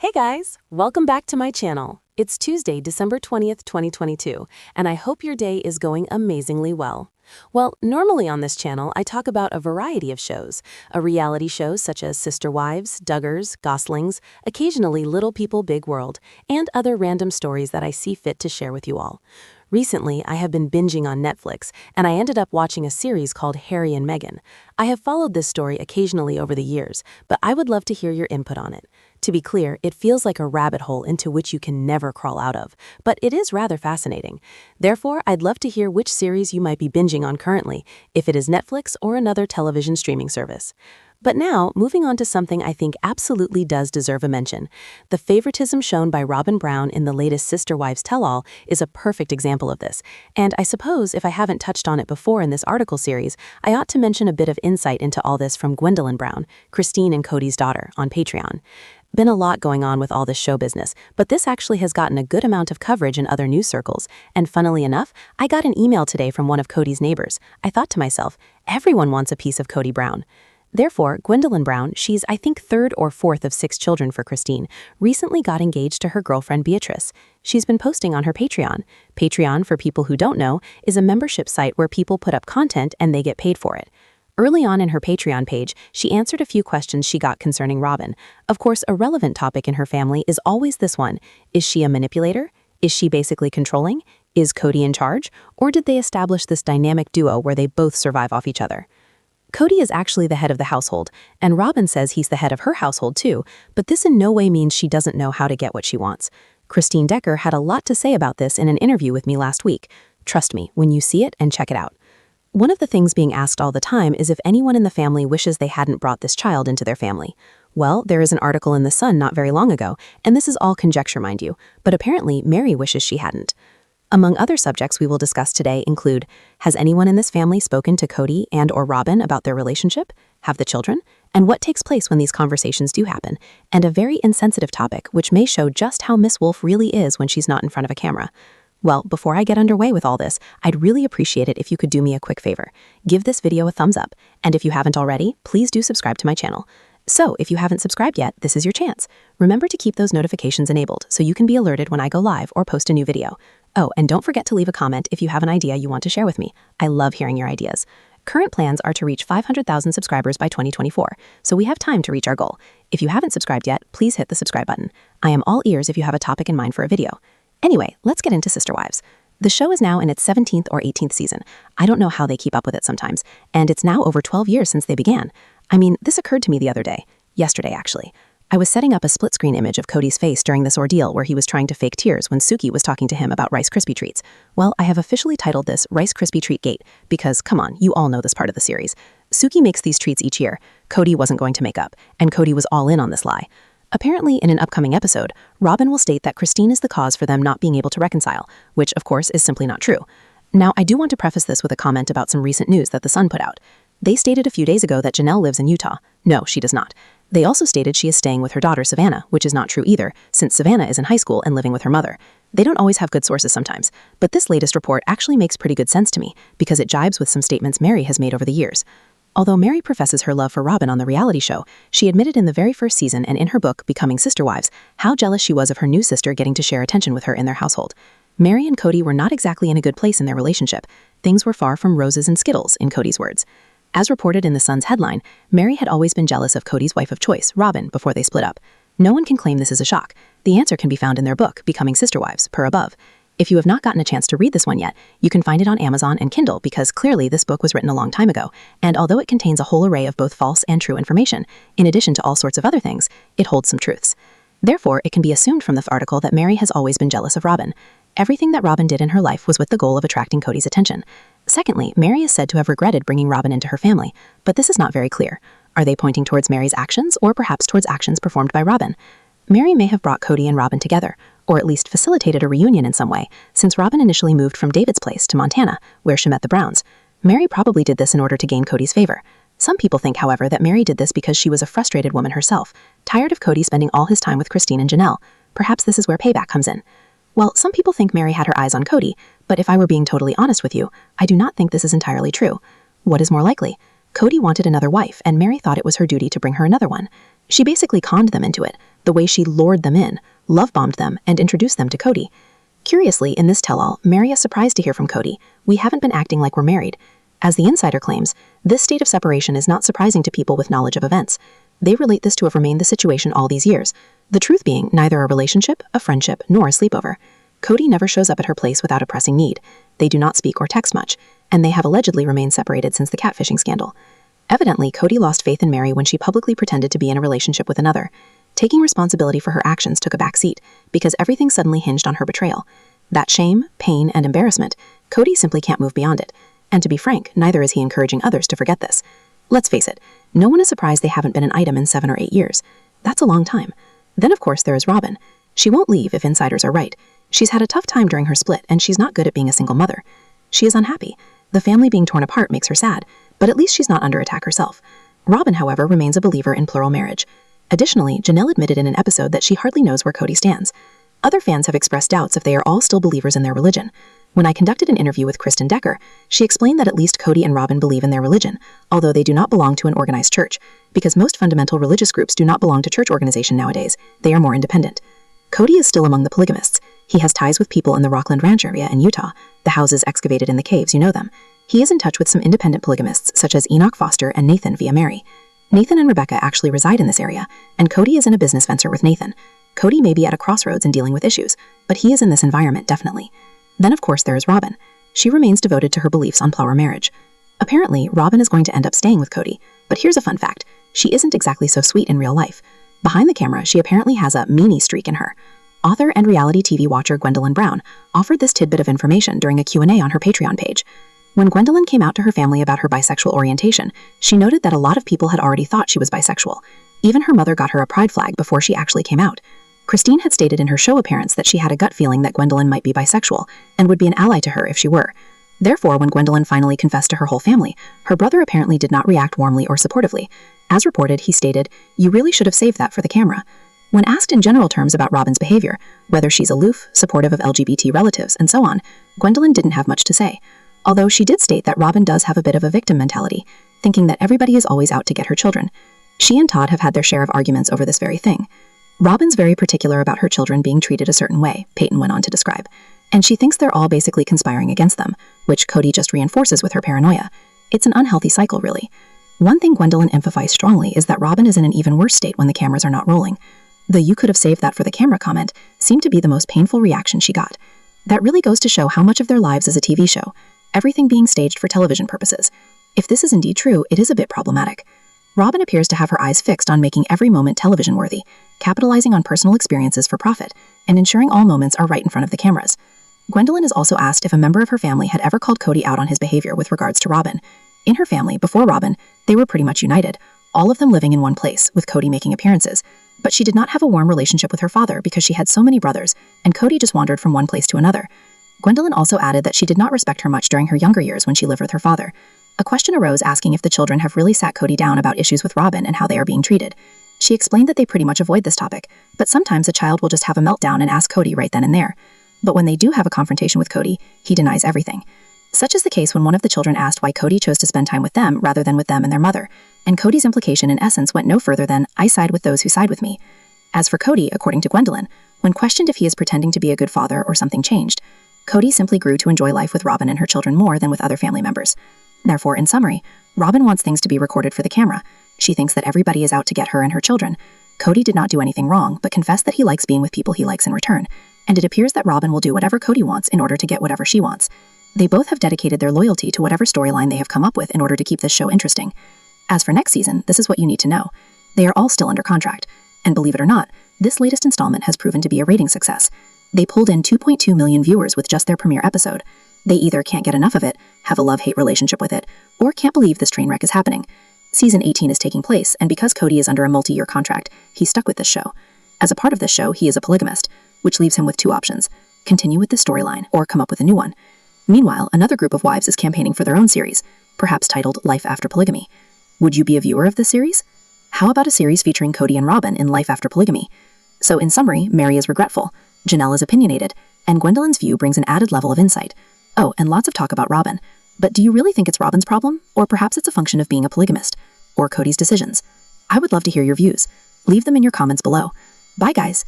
Hey guys, welcome back to my channel. It's Tuesday, December 20th, 2022, and I hope your day is going amazingly well. Well, normally on this channel, I talk about a variety of shows, reality shows such as Sister Wives, Duggars, Goslings, occasionally Little People Big World, and other random stories that I see fit to share with you all. Recently, I have been binging on Netflix, and I ended up watching a series called Harry and Meghan. I have followed this story occasionally over the years, but I would love to hear your input on it. To be clear, it feels like a rabbit hole into which you can never crawl out of, but it is rather fascinating. Therefore, I'd love to hear which series you might be binging on currently, if it is Netflix or another television streaming service. But now, moving on to something I think absolutely does deserve a mention. The favoritism shown by Robyn Brown in the latest Sister Wives tell-all is a perfect example of this, and I suppose if I haven't touched on it before in this article series, I ought to mention a bit of insight into all this from Gwendlyn Brown, Christine and Cody's daughter, on Patreon. Been a lot going on with all this show business, but this actually has gotten a good amount of coverage in other news circles, and funnily enough, I got an email today from one of Cody's neighbors. I thought to myself, everyone wants a piece of Cody Brown. Therefore, Gwendlyn Brown, she's I think third or fourth of 6 children for Christine, recently got engaged to her girlfriend Beatrice. She's been posting on her Patreon. Patreon, for people who don't know, is a membership site where people put up content and they get paid for it. Early on in her Patreon page, she answered a few questions she got concerning Robyn. Of course, a relevant topic in her family is always this one. Is she a manipulator? Is she basically controlling? Is Cody in charge? Or did they establish this dynamic duo where they both survive off each other? Cody is actually the head of the household, and Robyn says he's the head of her household too, but this in no way means she doesn't know how to get what she wants. Christine Decker had a lot to say about this in an interview with me last week. Trust me, when you see it and check it out. One of the things being asked all the time is if anyone in the family wishes they hadn't brought this child into their family. Well, there is an article in The Sun not very long ago, and this is all conjecture, mind you, but apparently Meri wishes she hadn't. Among other subjects we will discuss today include, has anyone in this family spoken to Cody and or Robyn about their relationship? Have the children? And what takes place when these conversations do happen? And a very insensitive topic which may show just how Miss Wolf really is when she's not in front of a camera. Well, before I get underway with all this, I'd really appreciate it if you could do me a quick favor. Give this video a thumbs up, and if you haven't already, please do subscribe to my channel. So, if you haven't subscribed yet, this is your chance. Remember to keep those notifications enabled so you can be alerted when I go live or post a new video. Oh, and don't forget to leave a comment if you have an idea you want to share with me. I love hearing your ideas. Current plans are to reach 500,000 subscribers by 2024, so we have time to reach our goal. If you haven't subscribed yet, please hit the subscribe button. I am all ears if you have a topic in mind for a video. Anyway, let's get into Sister Wives. The show is now in its 17th or 18th season. I don't know how they keep up with it sometimes, and it's now over 12 years since they began. I mean, this occurred to me the other day. Yesterday, actually. I was setting up a split-screen image of Cody's face during this ordeal where he was trying to fake tears when Suki was talking to him about Rice Krispie treats. Well, I have officially titled this Rice Krispie Treat Gate because, come on, you all know this part of the series. Suki makes these treats each year. Cody wasn't going to make up, and Cody was all in on this lie. Apparently, in an upcoming episode, Robyn will state that Christine is the cause for them not being able to reconcile, which, of course, is simply not true. Now, I do want to preface this with a comment about some recent news that The Sun put out. They stated a few days ago that Janelle lives in Utah. No, she does not. They also stated she is staying with her daughter, Savannah, which is not true either, since Savannah is in high school and living with her mother. They don't always have good sources sometimes, but this latest report actually makes pretty good sense to me, because it jibes with some statements Meri has made over the years. Although Meri professes her love for Robyn on the reality show, she admitted in the very first season and in her book, Becoming Sister Wives, how jealous she was of her new sister getting to share attention with her in their household. Meri and Cody were not exactly in a good place in their relationship. Things were far from roses and Skittles, in Cody's words. As reported in The Sun's headline, Meri had always been jealous of Cody's wife of choice, Robyn, before they split up. No one can claim this is a shock. The answer can be found in their book, Becoming Sister Wives, per above. If you have not gotten a chance to read this one yet, you can find it on Amazon and Kindle because clearly this book was written a long time ago, and although it contains a whole array of both false and true information, in addition to all sorts of other things, it holds some truths. Therefore, it can be assumed from the article that Meri has always been jealous of Robyn. Everything that Robyn did in her life was with the goal of attracting Cody's attention. Secondly, Meri is said to have regretted bringing Robyn into her family, but this is not very clear. Are they pointing towards Meri's actions or perhaps towards actions performed by Robyn? Meri may have brought Cody and Robyn together, or at least facilitated a reunion in some way, since Robyn initially moved from David's place to Montana, where she met the Browns. Meri probably did this in order to gain Cody's favor. Some people think, however, that Meri did this because she was a frustrated woman herself, tired of Cody spending all his time with Christine and Janelle. Perhaps this is where payback comes in. Well, some people think Meri had her eyes on Cody, but if I were being totally honest with you, I do not think this is entirely true. What is more likely? Cody wanted another wife, and Meri thought it was her duty to bring her another one. She basically conned them into it, the way she lured them in, love-bombed them, and introduced them to Cody. Curiously, in this tell-all, Meri is surprised to hear from Cody, "We haven't been acting like we're married." As the insider claims, this state of separation is not surprising to people with knowledge of events. They relate this to have remained the situation all these years, the truth being neither a relationship, a friendship, nor a sleepover. Cody never shows up at her place without a pressing need. They do not speak or text much, and they have allegedly remained separated since the catfishing scandal. Evidently, Cody lost faith in Meri when she publicly pretended to be in a relationship with another. Taking responsibility for her actions took a back seat, because everything suddenly hinged on her betrayal. That shame, pain, and embarrassment, Cody simply can't move beyond it. And to be frank, neither is he encouraging others to forget this. Let's face it, no one is surprised they haven't been an item in 7 or 8 years. That's a long time. Then of course there is Robyn. She won't leave if insiders are right. She's had a tough time during her split, and she's not good at being a single mother. She is unhappy. The family being torn apart makes her sad, but at least she's not under attack herself. Robyn, however, remains a believer in plural marriage. Additionally, Janelle admitted in an episode that she hardly knows where Cody stands. Other fans have expressed doubts if they are all still believers in their religion. When I conducted an interview with Kristen Decker, she explained that at least Cody and Robyn believe in their religion, although they do not belong to an organized church, because most fundamental religious groups do not belong to church organization nowadays. They are more independent. Cody is still among the polygamists. He has ties with people in the Rockland Ranch area in Utah, the houses excavated in the caves, you know them. He is in touch with some independent polygamists such as Enoch Foster and Nathan via Meri. Nathan and Rebecca actually reside in this area, and Cody is in a business venture with Nathan. Cody may be at a crossroads in dealing with issues, but he is in this environment definitely. Then of course there is Robyn. She remains devoted to her beliefs on plural marriage. Apparently, Robyn is going to end up staying with Cody, but here's a fun fact. She isn't exactly so sweet in real life. Behind the camera, she apparently has a meanie streak in her. Author and reality TV watcher Gwendlyn Brown offered this tidbit of information during a Q&A on her Patreon page. When Gwendlyn came out to her family about her bisexual orientation, she noted that a lot of people had already thought she was bisexual. Even her mother got her a pride flag before she actually came out. Christine had stated in her show appearance that she had a gut feeling that Gwendlyn might be bisexual and would be an ally to her if she were. Therefore, when Gwendlyn finally confessed to her whole family, her brother apparently did not react warmly or supportively. As reported, he stated, "You really should have saved that for the camera." When asked in general terms about Robyn's behavior, whether she's aloof, supportive of LGBT relatives, and so on, Gwendlyn didn't have much to say. Although she did state that Robyn does have a bit of a victim mentality, thinking that everybody is always out to get her children. She and Todd have had their share of arguments over this very thing. Robyn's very particular about her children being treated a certain way, Peyton went on to describe, and she thinks they're all basically conspiring against them, which Cody just reinforces with her paranoia. It's an unhealthy cycle, really. One thing Gwendlyn emphasized strongly is that Robyn is in an even worse state when the cameras are not rolling. The "you could have saved that for the camera" comment seemed to be the most painful reaction she got. That really goes to show how much of their lives is a TV show, everything being staged for television purposes. If this is indeed true, it is a bit problematic. Robyn appears to have her eyes fixed on making every moment television-worthy, capitalizing on personal experiences for profit, and ensuring all moments are right in front of the cameras. Gwendlyn is also asked if a member of her family had ever called Cody out on his behavior with regards to Robyn. In her family, before Robyn, they were pretty much united, all of them living in one place, with Cody making appearances. But she did not have a warm relationship with her father because she had so many brothers, and Cody just wandered from one place to another. Gwendlyn also added that she did not respect her much during her younger years when she lived with her father. A question arose asking if the children have really sat Cody down about issues with Robyn and how they are being treated. She explained that they pretty much avoid this topic, but sometimes a child will just have a meltdown and ask Cody right then and there. But when they do have a confrontation with Cody, he denies everything. Such is the case when one of the children asked why Cody chose to spend time with them rather than with them and their mother, and Cody's implication in essence went no further than, "I side with those who side with me." As for Cody, according to Gwendlyn, when questioned if he is pretending to be a good father or something changed, Cody simply grew to enjoy life with Robyn and her children more than with other family members. Therefore, in summary, Robyn wants things to be recorded for the camera. She thinks that everybody is out to get her and her children. Cody did not do anything wrong, but confessed that he likes being with people he likes in return, and it appears that Robyn will do whatever Cody wants in order to get whatever she wants. They both have dedicated their loyalty to whatever storyline they have come up with in order to keep this show interesting. As for next season, this is what you need to know. They are all still under contract, and believe it or not, this latest installment has proven to be a rating success. They pulled in 2.2 million viewers with just their premiere episode. They either can't get enough of it, have a love-hate relationship with it, or can't believe this train wreck is happening. Season 18 is taking place, and because Cody is under a multi-year contract, he's stuck with this show. As a part of this show, he is a polygamist, which leaves him with two options: continue with the storyline or come up with a new one. Meanwhile, another group of wives is campaigning for their own series, perhaps titled Life After Polygamy. Would you be a viewer of this series? How about a series featuring Cody and Robyn in Life After Polygamy? So in summary, Meri is regretful, Janelle is opinionated, and Gwendlyn's view brings an added level of insight. Oh, and lots of talk about Robyn. But do you really think it's Robyn's problem? Or perhaps it's a function of being a polygamist? Or Cody's decisions? I would love to hear your views. Leave them in your comments below. Bye, guys.